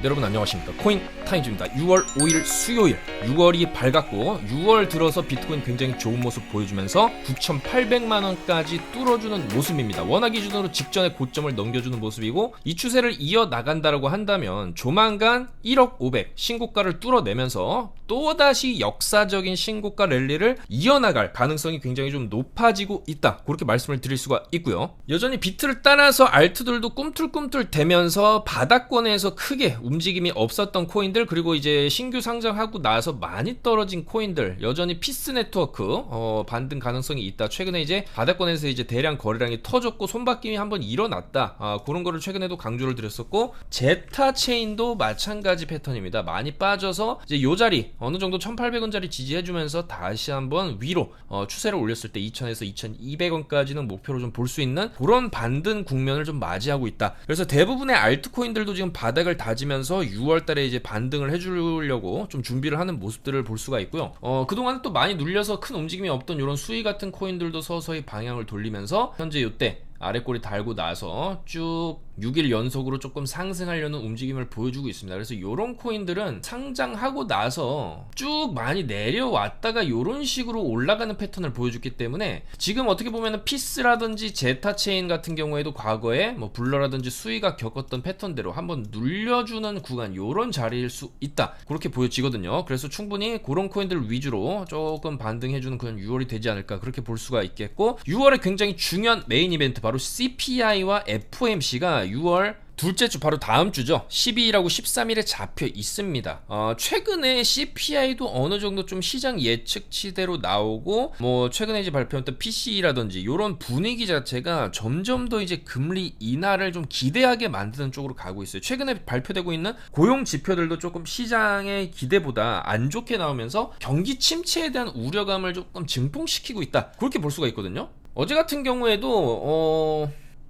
여러분 안녕하십니까. 코인 타임즈입니다. 6월 5일 수요일, 6월이 밝았고 6월 들어서 비트코인 굉장히 좋은 모습 보여주면서 9,800만원까지 뚫어주는 모습입니다. 원화 기준으로 직전의 고점을 넘겨주는 모습이고, 이 추세를 이어나간다라고 한다면 조만간 1억 500 신고가를 뚫어내면서 또다시 역사적인 신고가 랠리를 이어나갈 가능성이 굉장히 좀 높아지고 있다, 그렇게 말씀을 드릴 수가 있고요. 여전히 비트를 따라서 알트들도 꿈틀꿈틀 대면서 바닥권에서 크게 움직임이 없었던 코인들, 그리고 이제 신규 상장하고 나서 많이 떨어진 코인들, 여전히 피스 네트워크 반등 가능성이 있다. 최근에 이제 바닥권에서 이제 대량 거래량이 터졌고 손바뀜이 한번 일어났다, 그런 거를 최근에도 강조를 드렸었고, 제타 체인도 마찬가지 패턴입니다. 많이 빠져서 이제 요 자리 어느 정도 1,800원짜리 지지해주면서 다시 한번 위로 추세를 올렸을 때 2,000에서 2,200원까지는 목표로 좀 볼 수 있는 그런 반등 국면을 좀 맞이하고 있다. 그래서 대부분의 알트코인들도 지금 바닥을 다지면서 6월달에 이제 반등을 해주려고 좀 준비를 하는 모습들을 볼 수가 있고요. 그동안 또 많이 눌려서 큰 움직임이 없던 이런 수위 같은 코인들도 서서히 방향을 돌리면서 현재 이때 아래꼬리 달고 나서 쭉 6일 연속으로 조금 상승하려는 움직임을 보여주고 있습니다. 그래서 이런 코인들은 상장하고 나서 쭉 많이 내려왔다가 이런 식으로 올라가는 패턴을 보여줬기 때문에, 지금 어떻게 보면 피스라든지 제타체인 같은 경우에도 과거에 뭐 블러라든지 수위가 겪었던 패턴대로 한번 눌려주는 구간, 이런 자리일 수 있다, 그렇게 보여지거든요. 그래서 충분히 그런 코인들 위주로 조금 반등해주는 그런 6월이 되지 않을까, 그렇게 볼 수가 있겠고, 6월에 굉장히 중요한 메인 이벤트 바로 CPI와 FOMC가 6월 둘째 주, 바로 다음 주죠. 12일하고 13일에 잡혀 있습니다. 최근에 CPI도 어느 정도 좀 시장 예측치대로 나오고, 뭐 최근에 이제 발표했던 PCE라든지 이런 분위기 자체가 점점 더 이제 금리 인하를 좀 기대하게 만드는 쪽으로 가고 있어요. 최근에 발표되고 있는 고용 지표들도 조금 시장의 기대보다 안 좋게 나오면서 경기 침체에 대한 우려감을 조금 증폭시키고 있다, 그렇게 볼 수가 있거든요. 어제 같은 경우에도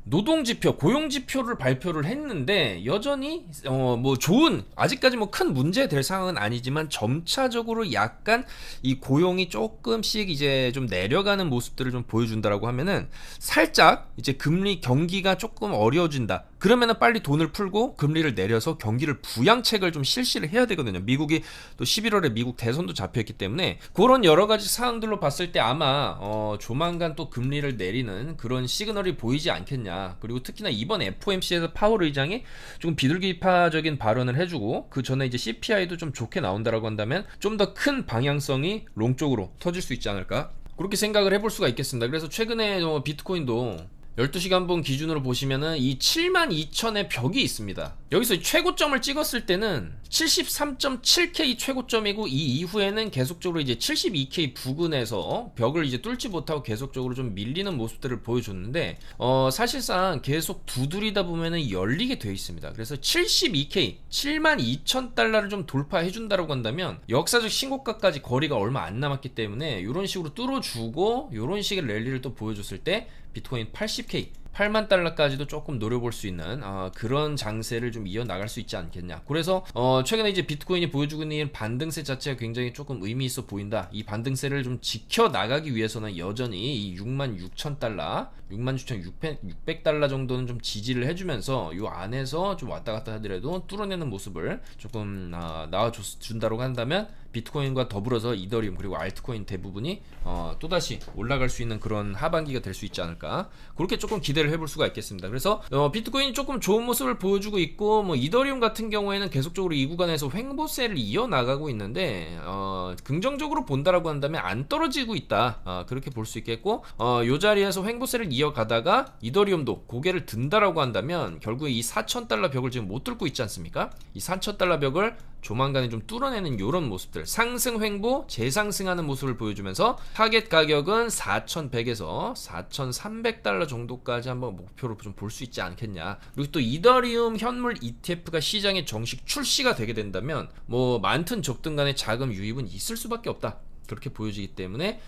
노동지표, 고용지표를 발표를 했는데 여전히 뭐 좋은, 아직까지 뭐 큰 문제 될 상황은 아니지만 점차적으로 약간 이 고용이 조금씩 이제 좀 내려가는 모습들을 좀 보여준다라고 하면은, 살짝 이제 금리 경기가 조금 어려워진다, 그러면은 빨리 돈을 풀고 금리를 내려서 경기를 부양책을 좀 실시를 해야 되거든요. 미국이 또 11월에 미국 대선도 잡혀있기 때문에 그런 여러 가지 사항들로 봤을 때 아마 조만간 또 금리를 내리는 그런 시그널이 보이지 않겠냐. 그리고 특히나 이번 FOMC에서 파월 의장이 조금 비둘기파적인 발언을 해주고, 그 전에 이제 CPI도 좀 좋게 나온다라고 한다면 좀 더 큰 방향성이 롱 쪽으로 터질 수 있지 않을까, 그렇게 생각을 해볼 수가 있겠습니다. 그래서 최근에 비트코인도 12시간 분 기준으로 보시면은 이 72,000의 벽이 있습니다. 여기서 최고점을 찍었을 때는 73.7K 최고점이고, 이 이후에는 계속적으로 이제 72K 부근에서 벽을 이제 뚫지 못하고 계속적으로 좀 밀리는 모습들을 보여줬는데, 사실상 계속 두드리다 보면은 열리게 되어 있습니다. 그래서 72K, 72,000달러를 좀 돌파해준다라고 한다면 역사적 신고가까지 거리가 얼마 안 남았기 때문에 이런 식으로 뚫어주고 이런 식의 랠리를 또 보여줬을 때 비트코인 80K, 8만 달러까지도 조금 노려볼 수 있는 그런 장세를 좀 이어나갈 수 있지 않겠냐. 그래서 최근에 이제 비트코인이 보여주고 있는 반등세 자체가 굉장히 조금 의미 있어 보인다. 이 반등세를 좀 지켜나가기 위해서는 여전히 이 66,000달러, 66,600달러 정도는 좀 지지를 해주면서 이 안에서 좀 왔다 갔다 하더라도 뚫어내는 모습을 조금 나와준다고 한다면, 비트코인과 더불어서 이더리움 그리고 알트코인 대부분이 또다시 올라갈 수 있는 그런 하반기가 될 수 있지 않을까, 그렇게 조금 기대를 해볼 수가 있겠습니다. 그래서 비트코인이 조금 좋은 모습을 보여주고 있고, 뭐 이더리움 같은 경우에는 계속적으로 이 구간에서 횡보세를 이어나가고 있는데, 긍정적으로 본다라고 한다면 안 떨어지고 있다, 그렇게 볼 수 있겠고, 요 자리에서 횡보세를 이어가다가 이더리움도 고개를 든다라고 한다면 결국에 이 4,000달러 벽을 지금 못 뚫고 있지 않습니까? 이 4,000달러 벽을 조만간에 좀 뚫어내는 이런 모습들, 상승 횡보 재상승하는 모습을 보여주면서 타겟 가격은 4,100에서 4,300달러 정도까지 한번 목표로 좀 볼 수 있지 않겠냐. 그리고 또 이더리움 현물 ETF가 시장에 정식 출시가 되게 된다면 뭐 많든 적든 간에 자금 유입은 있을 수밖에 없다, 그렇게 보여지기 때문에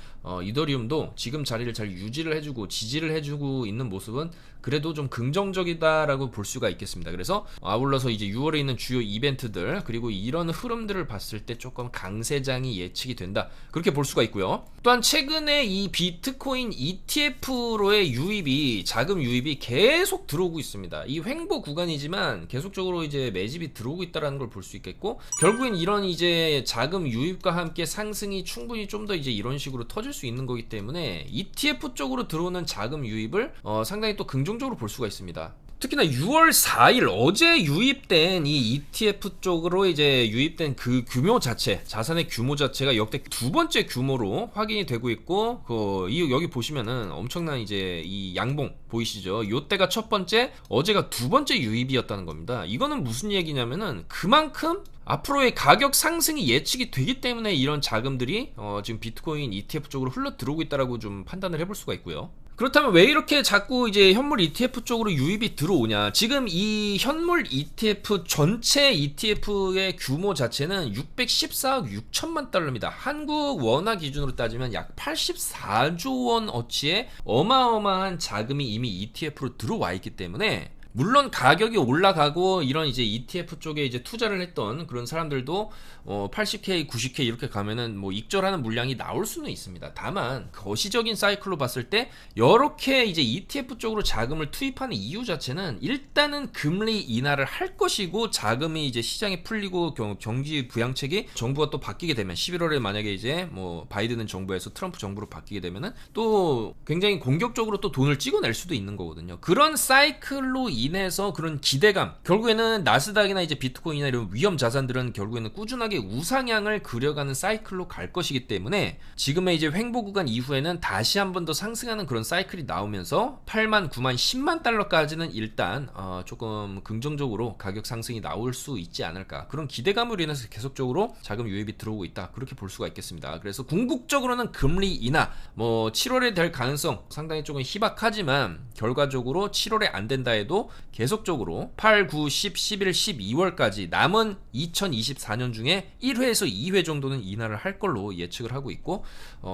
이더리움도 지금 자리를 잘 유지를 해주고 지지를 해주고 있는 모습은 그래도 좀 긍정적이다라고 볼 수가 있겠습니다. 그래서 아울러서 이제 6월에 있는 주요 이벤트들 그리고 이런 흐름들을 봤을 때 조금 강세장이 예측이 된다, 그렇게 볼 수가 있고요. 또한 최근에 이 비트코인 ETF로의 유입이, 자금 유입이 계속 들어오고 있습니다. 이 횡보 구간이지만 계속적으로 이제 매집이 들어오고 있다라는 걸 볼 수 있겠고, 결국엔 이런 이제 자금 유입과 함께 상승이 충분히 좀 더 이제 이런 식으로 터질 수 있는 거기 때문에 ETF 쪽으로 들어오는 자금 유입을 상당히 또 긍정적으로 볼 수가 있습니다. 특히나 6월 4일 어제 유입된 이 ETF 쪽으로 이제 유입된 그 규모 자체, 자산의 규모 자체가 역대 두 번째 규모로 확인이 되고 있고, 여기 보시면은 엄청난 이제 이 양봉 보이시죠? 요때가 첫 번째, 어제가 두 번째 유입이었다는 겁니다. 이거는 무슨 얘기냐면은 그만큼 앞으로의 가격 상승이 예측이 되기 때문에 이런 자금들이 지금 비트코인 ETF 쪽으로 흘러 들어오고 있다라고 좀 판단을 해볼 수가 있고요. 그렇다면 왜 이렇게 자꾸 이제 현물 ETF 쪽으로 유입이 들어오냐? 지금 이 현물 ETF 전체 ETF의 규모 자체는 614억 6천만 달러입니다. 한국 원화 기준으로 따지면 약 84조 원 어치의 어마어마한 자금이 이미 ETF로 들어와 있기 때문에, 물론 가격이 올라가고 이런 이제 ETF 쪽에 이제 투자를 했던 그런 사람들도 80K, 90K 이렇게 가면은 뭐 익절하는 물량이 나올 수는 있습니다. 다만 거시적인 사이클로 봤을 때 이렇게 이제 ETF 쪽으로 자금을 투입하는 이유 자체는 일단은 금리 인하를 할 것이고, 자금이 이제 시장에 풀리고 경기 부양책이 정부가 또 바뀌게 되면 11월에 만약에 이제 뭐 바이든 정부에서 트럼프 정부로 바뀌게 되면은 또 굉장히 공격적으로 또 돈을 찍어낼 수도 있는 거거든요. 그런 사이클로 인해서 그런 기대감, 결국에는 나스닥이나 이제 비트코인이나 이런 위험 자산들은 결국에는 꾸준하게 우상향을 그려가는 사이클로 갈 것이기 때문에, 지금의 이제 횡보 구간 이후에는 다시 한 번 더 상승하는 그런 사이클이 나오면서 8만, 9만, 10만 달러까지는 일단 조금 긍정적으로 가격 상승이 나올 수 있지 않을까, 그런 기대감으로 인해서 계속적으로 자금 유입이 들어오고 있다, 그렇게 볼 수가 있겠습니다. 그래서 궁극적으로는 금리 인하, 뭐 7월에 될 가능성 상당히 조금 희박하지만 결과적으로 7월에 안 된다 해도 계속적으로 8, 9, 10, 11, 12월까지 남은 2024년 중에 1회에서 2회 정도는 인하를 할 걸로 예측을 하고 있고,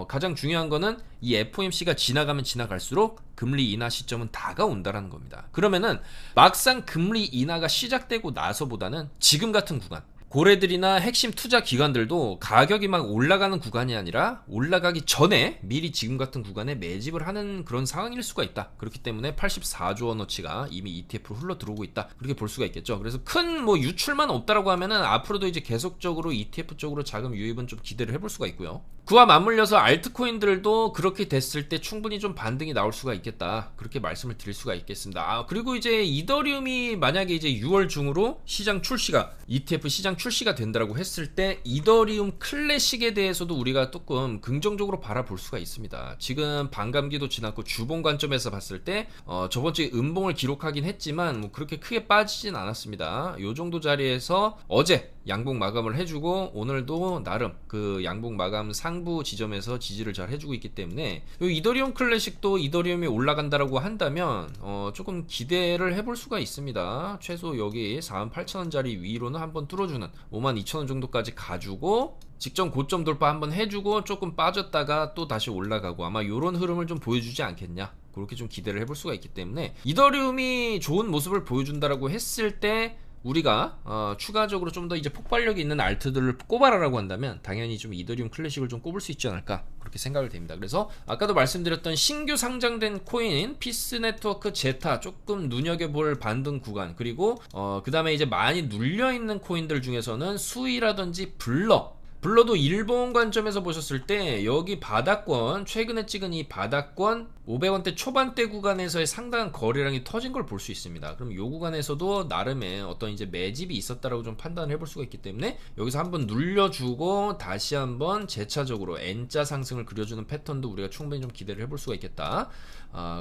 가장 중요한 거는 이 FOMC가 지나가면 지나갈수록 금리 인하 시점은 다가온다라는 겁니다. 그러면은 막상 금리 인하가 시작되고 나서보다는 지금 같은 구간, 고래들이나 핵심 투자 기관들도 가격이 막 올라가는 구간이 아니라 올라가기 전에 미리 지금 같은 구간에 매집을 하는 그런 상황일 수가 있다. 그렇기 때문에 84조 원어치가 이미 ETF로 흘러 들어오고 있다, 그렇게 볼 수가 있겠죠. 그래서 큰 뭐 유출만 없다라고 하면은 앞으로도 이제 계속적으로 ETF 쪽으로 자금 유입은 좀 기대를 해볼 수가 있고요. 그와 맞물려서 알트코인들도 그렇게 됐을 때 충분히 좀 반등이 나올 수가 있겠다, 그렇게 말씀을 드릴 수가 있겠습니다. 그리고 이제 이더리움이 만약에 이제 6월 중으로 시장 출시가, ETF 시장 출시가 된다라고 했을 때 이더리움 클래식에 대해서도 우리가 조금 긍정적으로 바라볼 수가 있습니다. 지금 반감기도 지났고 주봉 관점에서 봤을 때 저번주에 음봉을 기록하긴 했지만 뭐 그렇게 크게 빠지진 않았습니다. 요 정도 자리에서 어제 양봉 마감을 해주고 오늘도 나름 그 양봉 마감 상부 지점에서 지지를 잘 해주고 있기 때문에 이더리움 클래식도 이더리움이 올라간다라고 한다면 조금 기대를 해볼 수가 있습니다. 최소 여기 48,000원짜리 위로는 한번 뚫어주는 52,000원 정도까지 가지고 직전 고점 돌파 한번 해주고 조금 빠졌다가 또 다시 올라가고, 아마 이런 흐름을 좀 보여주지 않겠냐, 그렇게 좀 기대를 해볼 수가 있기 때문에 이더리움이 좋은 모습을 보여준다라고 했을 때 우리가 추가적으로 좀 더 이제 폭발력이 있는 알트들을 꼽아라라고 한다면 당연히 좀 이더리움 클래식을 좀 꼽을 수 있지 않을까, 그렇게 생각을 됩니다. 그래서 아까도 말씀드렸던 신규 상장된 코인 피스 네트워크 제타 조금 눈여겨볼 반등 구간, 그리고 그 다음에 이제 많이 눌려있는 코인들 중에서는 수위라든지 블러도 일본 관점에서 보셨을 때 여기 바닥권, 최근에 찍은 이 바닥권 500원대 초반대 구간에서의 상당한 거래량이 터진 걸 볼 수 있습니다. 그럼 이 구간에서도 나름의 어떤 이제 매집이 있었다라고 좀 판단을 해볼 수가 있기 때문에 여기서 한번 눌려주고 다시 한번 재차적으로 N자 상승을 그려주는 패턴도 우리가 충분히 좀 기대를 해볼 수가 있겠다,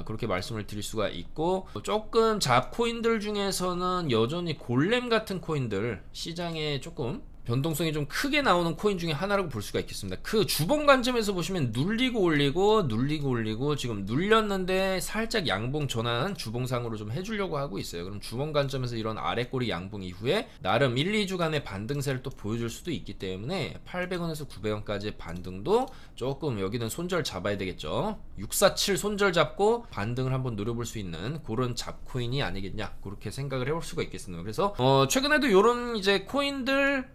그렇게 말씀을 드릴 수가 있고, 조금 잡코인들 중에서는 여전히 골렘 같은 코인들 시장에 조금 변동성이 좀 크게 나오는 코인 중에 하나라고 볼 수가 있겠습니다. 그 주봉 관점에서 보시면 눌리고 올리고 눌리고 올리고 지금 눌렸는데 살짝 양봉 전환 주봉상으로 좀 해주려고 하고 있어요. 그럼 주봉 관점에서 이런 아래꼬리 양봉 이후에 나름 1, 2주간의 반등세를 또 보여줄 수도 있기 때문에 800원에서 900원까지의 반등도 조금 여기는 손절 잡아야 되겠죠. 647 손절 잡고 반등을 한번 노려볼 수 있는 그런 잡코인이 아니겠냐, 그렇게 생각을 해볼 수가 있겠습니다. 그래서 최근에도 이런 이제 코인들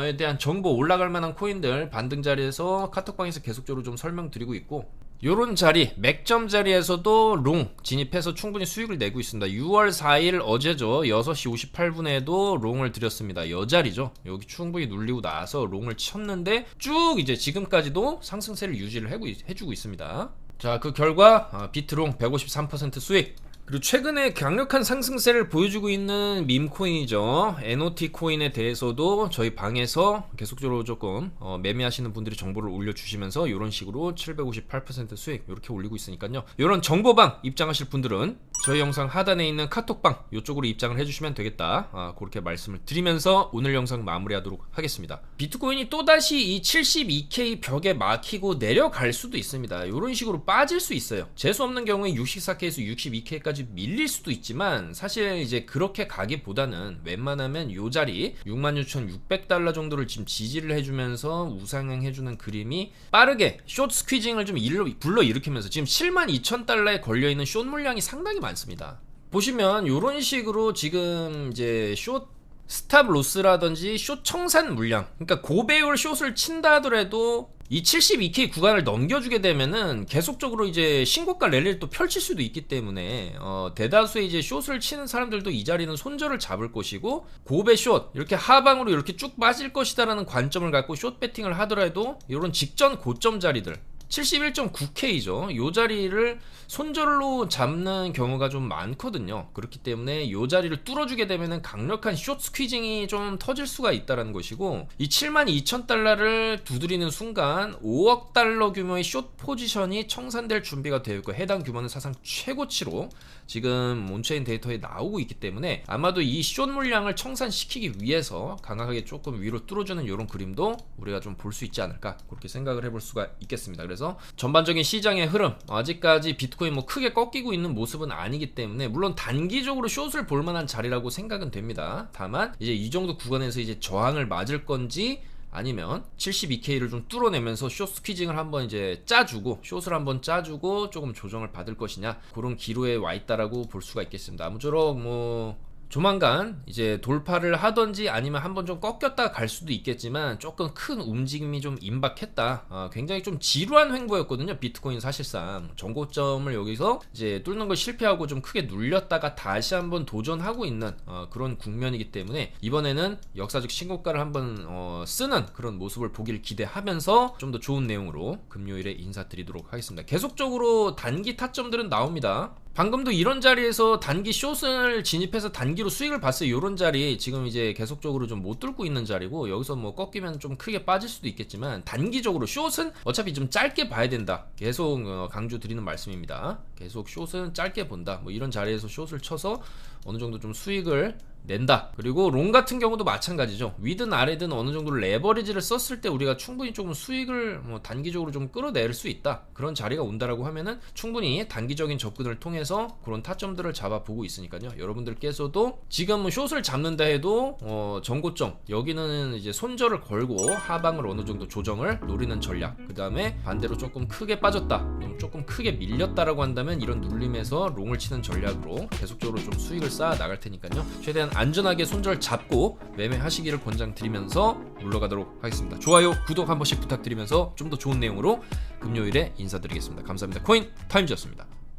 에 대한 정보, 올라갈 만한 코인들 반등 자리에서 카톡방에서 계속적으로 좀 설명드리고 있고, 요런 자리 맥점 자리에서도 롱 진입해서 충분히 수익을 내고 있습니다. 6월 4일 어제죠. 6시 58분에도 롱을 드렸습니다. 여 자리죠. 여기 충분히 눌리고 나서 롱을 쳤는데 쭉 이제 지금까지도 상승세를 유지를 해주고 있습니다. 자, 그 결과 비트롱 153% 수익. 그리고 최근에 강력한 상승세를 보여주고 있는 밈코인이죠. NOT 코인에 대해서도 저희 방에서 계속적으로 조금 매매하시는 분들이 정보를 올려주시면서 이런 식으로 758% 수익 이렇게 올리고 있으니까요. 이런 정보방 입장하실 분들은 저희 영상 하단에 있는 카톡방 이쪽으로 입장을 해주시면 되겠다, 그렇게 말씀을 드리면서 오늘 영상 마무리하도록 하겠습니다. 비트코인이 또다시 이 72K 벽에 막히고 내려갈 수도 있습니다. 이런 식으로 빠질 수 있어요. 재수없는 경우에 64K에서 62K까지 밀릴 수도 있지만 사실 이제 그렇게 가기보다는 웬만하면 요 자리 66,600달러 정도를 지금 지지를 해주면서 우상향 해주는 그림이 빠르게 숏 스퀴징을 좀 불러일으키면서 지금 72,000달러에 걸려있는 숏 물량이 상당히 많습니다. 보시면 요런 식으로 지금 이제 숏 스탑 로스라든지 숏 청산 물량, 그러니까 고배율 숏을 친다 하더라도 이 72K 구간을 넘겨주게 되면은 계속적으로 이제 신고가 랠리를 또 펼칠 수도 있기 때문에 대다수의 이제 숏을 치는 사람들도 이 자리는 손절을 잡을 것이고, 고배 숏 이렇게 하방으로 이렇게 쭉 빠질 것이다라는 관점을 갖고 숏 배팅을 하더라도 이런 직전 고점 자리들 71.9K죠. 요 자리를 손절로 잡는 경우가 좀 많거든요. 그렇기 때문에 요 자리를 뚫어주게 되면은 강력한 숏 스퀴징이 좀 터질 수가 있다는 것이고, 이 72,000달러를 두드리는 순간 5억 달러 규모의 숏 포지션이 청산될 준비가 되어 있고, 해당 규모는 사상 최고치로 지금 온체인 데이터에 나오고 있기 때문에 아마도 이 숏 물량을 청산시키기 위해서 강하게 조금 위로 뚫어주는 이런 그림도 우리가 좀 볼 수 있지 않을까, 그렇게 생각을 해볼 수가 있겠습니다. 그래서 전반적인 시장의 흐름, 아직까지 비트코인 뭐 크게 꺾이고 있는 모습은 아니기 때문에 물론 단기적으로 숏을 볼 만한 자리라고 생각은 됩니다. 다만 이제 이 정도 구간에서 이제 저항을 맞을 건지 아니면 72K를 좀 뚫어내면서 숏 스퀴징을 한번 이제 짜주고 숏을 한번 짜주고 조금 조정을 받을 것이냐, 그런 기로에 와 있다라고 볼 수가 있겠습니다. 아무쪼록 뭐 조만간 이제 돌파를 하던지 아니면 한번 좀 꺾였다 갈 수도 있겠지만 조금 큰 움직임이 좀 임박했다. 굉장히 좀 지루한 횡보였거든요. 비트코인 사실상 전고점을 여기서 이제 뚫는 걸 실패하고 좀 크게 눌렸다가 다시 한번 도전하고 있는 그런 국면이기 때문에 이번에는 역사적 신고가를 한번 쓰는 그런 모습을 보기를 기대하면서 좀 더 좋은 내용으로 금요일에 인사드리도록 하겠습니다. 계속적으로 단기 타점들은 나옵니다. 방금도 이런 자리에서 단기 숏을 진입해서 단기로 수익을 봤어요. 이런 자리 지금 이제 계속적으로 좀 못 뚫고 있는 자리고, 여기서 뭐 꺾이면 좀 크게 빠질 수도 있겠지만 단기적으로 숏은 어차피 좀 짧게 봐야 된다. 계속 강조 드리는 말씀입니다. 계속 숏은 짧게 본다. 뭐 이런 자리에서 숏을 쳐서 어느 정도 좀 수익을 낸다. 그리고 롱 같은 경우도 마찬가지죠. 위든 아래든 어느 정도 레버리지를 썼을 때 우리가 충분히 조금 수익을 뭐 단기적으로 좀 끌어낼 수 있다. 그런 자리가 온다라고 하면은 충분히 단기적인 접근을 통해서 그런 타점들을 잡아보고 있으니까요. 여러분들께서도 지금 숏을 잡는다 해도 전고점 여기는 이제 손절을 걸고 하방을 어느 정도 조정을 노리는 전략. 그 다음에 반대로 조금 크게 빠졌다, 조금 크게 밀렸다라고 한다면 이런 눌림에서 롱을 치는 전략으로 계속적으로 좀 수익을 쌓아 나갈 테니까요. 최대한 안전하게 손절 잡고 매매하시기를 권장드리면서 물러가도록 하겠습니다. 좋아요, 구독 한 번씩 부탁드리면서 좀 더 좋은 내용으로 금요일에 인사드리겠습니다. 감사합니다. 코인 타임즈였습니다.